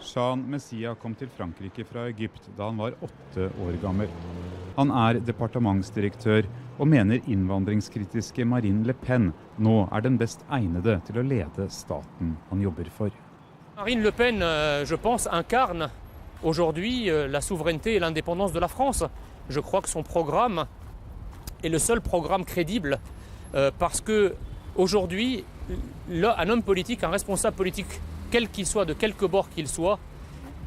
Jean Messia kom til Frankrike fra Egypt da han var 8 år gammel. Han departementsdirektør og mener innvandringskritiske Marine Le Pen nå den best egnede til å lede staten han jobber for. Marine Le Pen, je pense, incarne aujourd'hui la souveraineté et l'indépendance de la France. Je crois que son programme est le seul programme crédible parce que aujourd'hui, un homme politique, un responsable politique, quel qu'il soit, de quelque bord qu'il soit,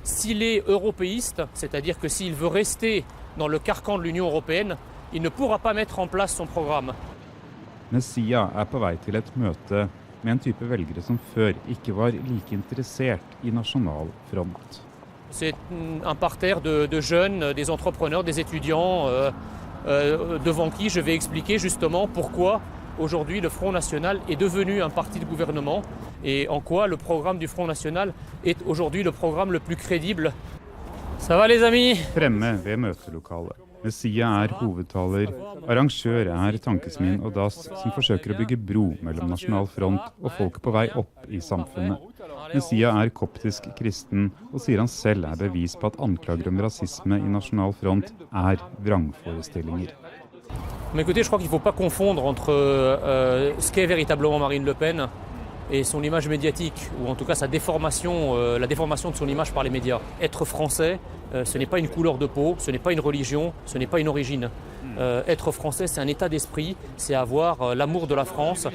s'il est européiste, c'est-à-dire que s'il veut rester dans le carcan de l'Union européenne, il ne pourra pas mettre en place son programme. Messia på vei til et møte med en type velgere som før ikke var like interessert i nasjonal front. C'est un parterre de jeunes, des entrepreneurs, des étudiants, devant qui je vais expliquer justement pourquoi aujourd'hui le Front National est devenu un parti de gouvernement et en quoi le programme du Front National est aujourd'hui le programme le plus crédible. Ça va les amis? Fremme ved møtelokalet. Messia hovedtaler, arrangør Tankesmien og DAS, som forsøker å bygge bro mellom Nasjonal Front og folk på vei opp i samfunnet. Messia koptisk kristen, og sier han selv bevis på at anklager om rasisme i Nasjonal Front vrangforestillinger. Mais écoutez, je crois qu'il ne faut pas confondre entre ce qu'est véritablement Marine Le Pen et son image médiatique, ou en tout cas sa déformation, la déformation de son image par les médias. Être français, ce n'est pas une couleur de peau, ce n'est pas une religion, ce n'est pas une origine. Être français, c'est un état d'esprit, c'est avoir l'amour de la France.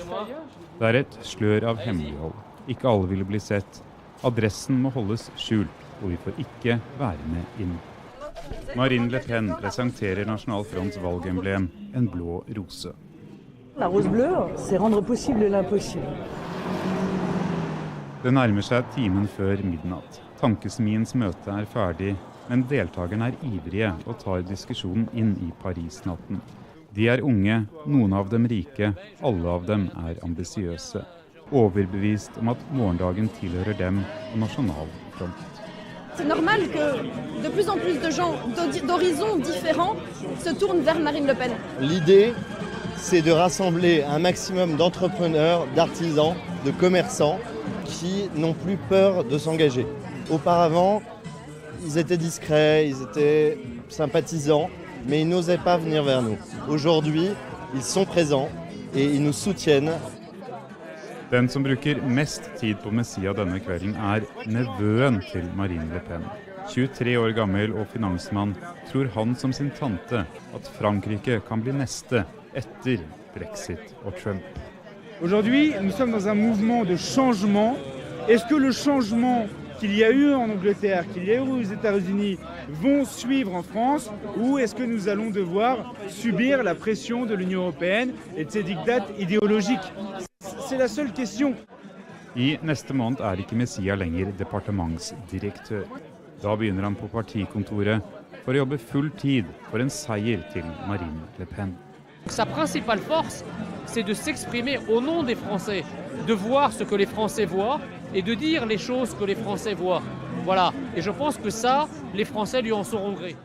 Det et slør av hemmelighold. Ikke alle ville bli sett. Adressen må holdes skjult, og vi får ikke være med inn. Marine Le Pen presenterer Nasjonal Fronts valgemblem, en blå rose. La rose bleue, c'est rendre possible l'impossible. Det nærmer seg timen før midnatt. Tankesmiens møte ferdig, men deltakerne ivrige og tar diskusjonen inn i Paris-natten. De unge, noen av dem rike, alle av dem ambisiøse. Overbevist om at morgendagen tilhører dem og Nasjonal Front. C'est normal que de plus en plus de gens d'horizons différents se tournent vers Marine Le Pen. L'idée, c'est de rassembler un maximum d'entrepreneurs, d'artisans, de commerçants qui n'ont plus peur de s'engager. Auparavant, ils étaient discrets, ils étaient sympathisants, mais ils n'osaient pas venir vers nous. Aujourd'hui, ils sont présents et ils nous soutiennent. Den som bruker mest tid på Messia denne kvelden nevøen til Marine Le Pen. 23 år gammel og finansmann tror han som sin tante at Frankrike kan bli neste etter Brexit og Trump. Aujourd'hui, nous sommes dans un mouvement de changement. Est-ce que le changement qu'il y a eu en Angleterre, qu'il y a eu aux États-Unis, vont suivre en France, ou est-ce que nous allons devoir subir la pression de l'Union européenne et de ses diktats idéologiques? C'est la seule question. I neste måned ikke Messia lenger departementsdirektør. Da begynner han på partikontoret for å jobbe full tid for en seier til Marine Le Pen. Sa principale force, c'est de s'exprimer au nom des Français, de voir ce que les Français voient et de dire les choses que les Français voient. Voilà. Et je pense que ça, les Français lui en sauront gré.